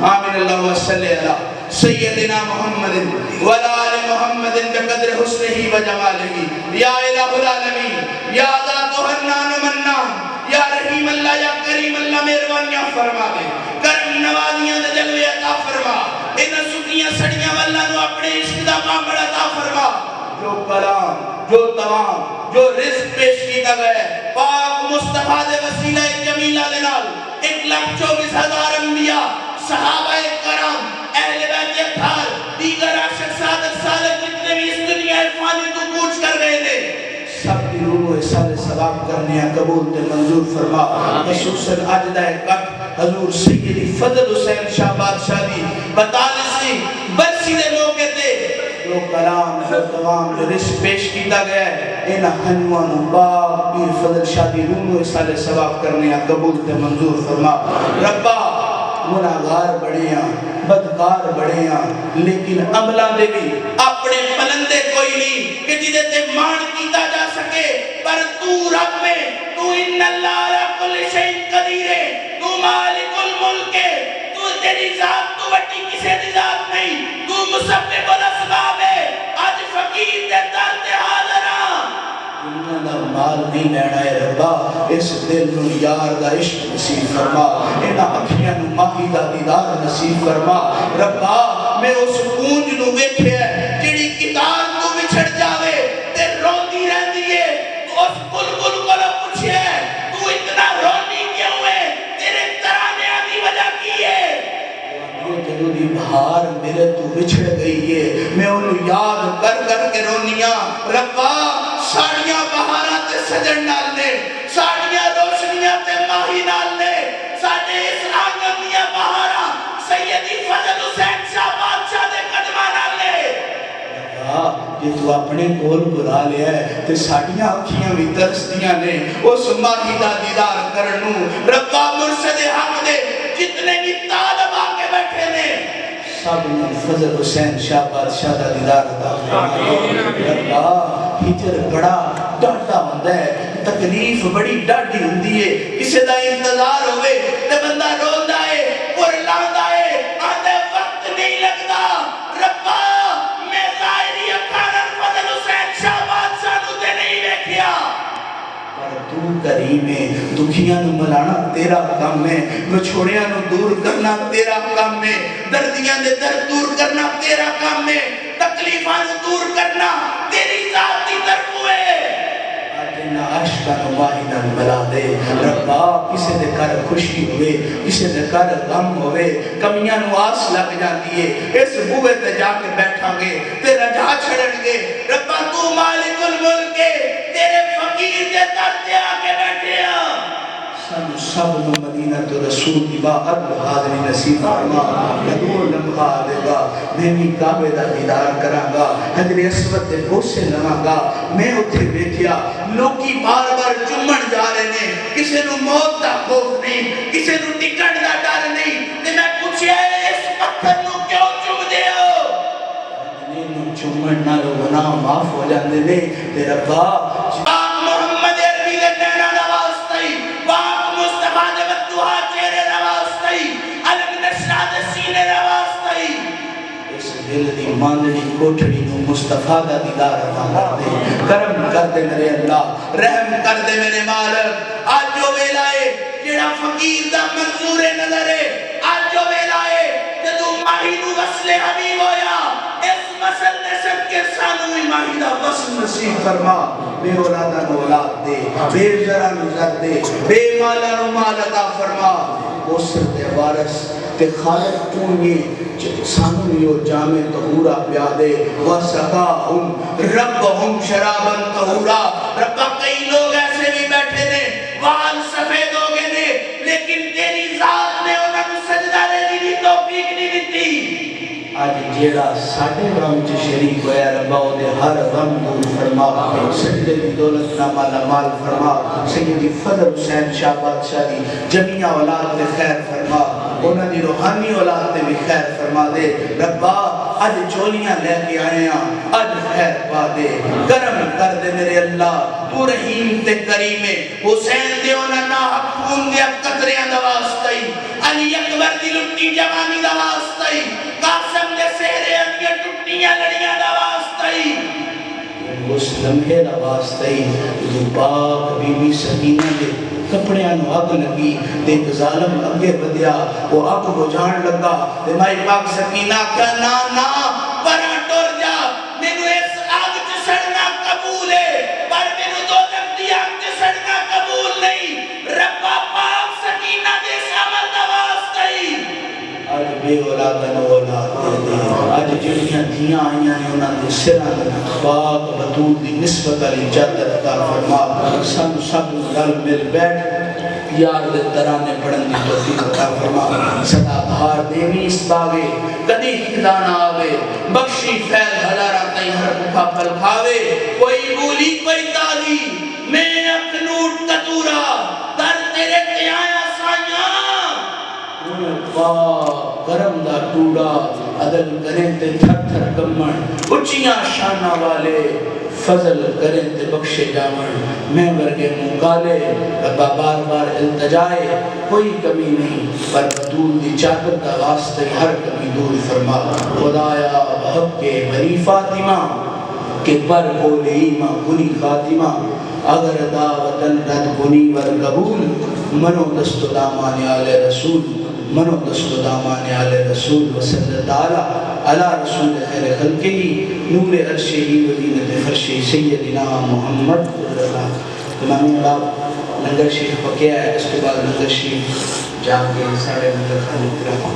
آمین اللہم صلی اللہ سیدنا محمد وعلی آل محمد بقدر حسنہ و جمالہ یا الہ العالمین یا ذات حنان و منان یا رحیم اللہ یا کریم اللہ مہربانیاں فرما دے کرم نوازیاں دے جلوے عطا فرما ان سکیاں سڑیاں واللہ نو اپنے عشق دا معاملہ عطا فرما جو کلام جو تمام جو رزق پیش کیتا گئے پاک مصطفیٰ دے وسیلہ جمیلہ دے نال 1,24,000 انبیاء صحابہ کرام اہل بیت اطہار دیگر عاشق صادق صالح جتنے بھی اس دنیا فانی تو کوچ کر گئے تھے سب کی روح احسان ثواب کرنے قبول تے منظور فرما خصوصاً اجدہ کٹ حضور سیدی فضل حسین شاہ بادشاہ دی 42 برسی دے موقع تے جو کلام جو تمام جو رزق پیش کیتا گیا ہے ان ہنوان باپ پیر فضل شاہ دی روح احسان ثواب کرنے قبول تے منظور فرما ربا گناہگار بڑے ہیں بدکار بڑے ہیں لیکن عملہ دے بھی اپنے پلندے کوئی نہیں کہ جدے تے مان کیتا جا سکے پر تو رب میں تو ان اللہ علیہ کل شہید قدیر ہے تو مالک الملک ہے تو تیری ذات تو وٹی کسے دی ذات نہیں تو مسبب الاسباب ہے آج فقیر دے در دے حاضران دنیا دا مال نہیں لینا ہے ربا اس دل نو یار دا عشق نصیب فرما انہا اکھیاں نو ماہی دا دیدار نصیب فرما ربا میں اس کونج نو بیٹھے ہے جڑی کتاب تو بچھڑ جاوے تے روندی رہ دیئے تو اس بلبل کو لو پوچھے تو اتنا رونی کیوں ہے تیرے ترانے آدھی وجہ کی ہے جدو دی بہار میرے تو بچھڑ گئی ہے میں انہوں یاد کر کر کے رونیاں ربا ساڑیاں بہارا تے سجن نال لے ساڑیاں روشنیاں تے ماہی نال لے ساڑے اس آنگمیاں بہارا سیدی فضل حسین شاہ بادشاہ دے قدمہ نال لے کہ تو اپنے کول بلا لیا ہے تے ساڑیاں اکھیاں بھی ترستیاں نے اس ماہی دا دیدار کرنو ربا مرشد حق دے جتنے بھی طالب آکے بیٹھے نے سب نے فضل حسین شاہ بادشاہ دا دیدار عطا فرما ربا ہجر بڑا ڈاٹا ہوندہ ہے تکلیف بڑی ڈاٹی ہوندی ہے کسے دا انتظار ہوئے تے بندہ رولدہ ہے اور لاندہ ہے آدھے وقت نہیں لگتا ربا میں ظاہری اکھانن فضل حسین شاہ بادشاہ نو تے نہیں بیکھیا پر تو کریم ہے دکھیاں نو ملانا تیرا کام ہے بچھوڑیاں نو دور کرنا تیرا کام ہے دردیاں دے درد دور کرنا تیرا کام ہے تکلیفاں دور کرنا تیری ذاتی طرف ہوئے آجنا عشقہ نو واحدہ بلا دے ربا کسے دے کر خوشی ہوئے کسے دے کر غم ہوئے کمیاں نو آس لگ جاتی ہے اس بوئے تے جا کے بیٹھا گے تیرا جا چھڑن گے ربا تو مالک الملک ہے تیرے فقیر دے درد آکے بیٹھے ہیں سب نو مدینہ تو رسول کی باہر حاضری نصیب فرما دور لمحہ دے گا میں بھی کعبے دا دیدار کراں گا حجر اسود دے بوسے لواں گا میں اتھے بیٹھیا لوکی بار بار چمن جا رہے نے کسے نو موت دا خوف نہیں کسے نو ٹکٹ دا ڈر نہیں تے میں پوچھیا اس پتھر نو کیوں چم دے ہو نو چمن نہ لو گناہ معاف ہو جاندے نے تے ربا پاک محمد عربی دے نینا نواسطائی پاک مصطفیٰ دے بدوہا چہرے نواسطائی علم نشرہ دے سینے نواسطائی اس دل دی ماندنی کوٹھڑی نو مصطفیٰ دا دیدار عطا کر دے کرم کر دے میرے اللہ رحم کر دے میرے مالک آج جو ویلا ہے جڑا فقیر دا منظور نظر ہے آج جو ویلا ہے جدو ماہی نو وصل حبیب ہویا اس وصل نشد کے سانوی ماہی دا وصل نصیب فرما بے اولادہ نو اولاد دے بے ذرہ نو ذر دے بے مالا نو مال عطا فرما موسر دے وارث تے خالق پونی سانویو جامع طہورا پیادے وَسَقَاهُمْ رَبَّهُمْ شَرَابًا طَهُورًا ربا کئی لوگ ایسے بھی بیٹھے نے وال سفید ہو گئے نے لیکن تیری ذات نے انہوں نے سجدہ لینے کی توفیق نہیں دیتی آج جیڑا ساڑھے غم چے شریک ہویا ربا دے ہر غم دور فرما سجدے کی دولت نامہ مال فرما سیدی فضل حسین شاہ بادشاہ دی جمعیہ اولاد دے خیر فرما انہوں نے روحانی اولاد دے بھی خیر فرما دے ربا آج چولیاں لے کے آئے ہیں آج خیر پا دے کرم کر دے میرے اللہ تو رحیم تے کریم حسین دے انہوں نے حق خون دے قطریاں دواسطائی علی اکبر دی لٹی جوانی دا واسطہ ہی، قاسم دے سہرے اندیاں ٹوٹیاں لڑیاں دا واسطہ ہی، اس لمحے دا واسطہ ہی جو پاک بی بی سکینہ دے کپڑے آنو آگ لگی، دیکھ ظالم اگے بدیا، وہ آگ کو جان لگا، دے مائی پاک سکینہ کیا نا پران ٹور جا، مینو اس آگ چسڑنا قبول ہے، پر مینو دو تک دی آگ چسڑنا قبول نہیں، ربا پاک سکینہ دے سامل دا واسطہ ہی، آج بے اولادن اولاد دے دے، آج جڑیاں دھیاں آئیاں نے انہاں دے سران پاک بطول دی نسبت علی جادت کا فرما، سن سب رل مل بیٹھ یار دے ترانے پڑھن دی توفیق عطا فرما، صدا بہار دیوی اس باغے کدی خدا نہ آوے، بخشی فیض ہزارہ تئی ہر بھوکا پھل کھاوے، کوئی بولی کوئی تالی میں اکنوٹ کتورا در تیرے تے آیا سائیاں، واہ کرم دا ٹوڑا عدل کریں تے تھر تھر کمن، اچیاں شانہ والے فضل کریں تے بخشے جامن، میں ورگے مقالے ربا بار بار التجائے، کوئی کمی نہیں پر بطول دی چادر دا واسطے ہر کمی دور فرما، خدایا بحق کے بنی فاطمہ کہ پر بولے ایمہ کنی خاتمہ، اگر دعوتن رد کنی ور قبول، منو دست و دامان آل رسول، منو دست و دامان آل رسول، وصلی تعالی علی رسول خیر خلقی، نور عرشی وزینت فرشی سیدنا محمد صلی اللہ علیہ وسلم۔ امامی باب لنگر شریف پکیا ہے، اس کے بعد لنگر شریف جا کے ساڑھے لنگر خالق رہا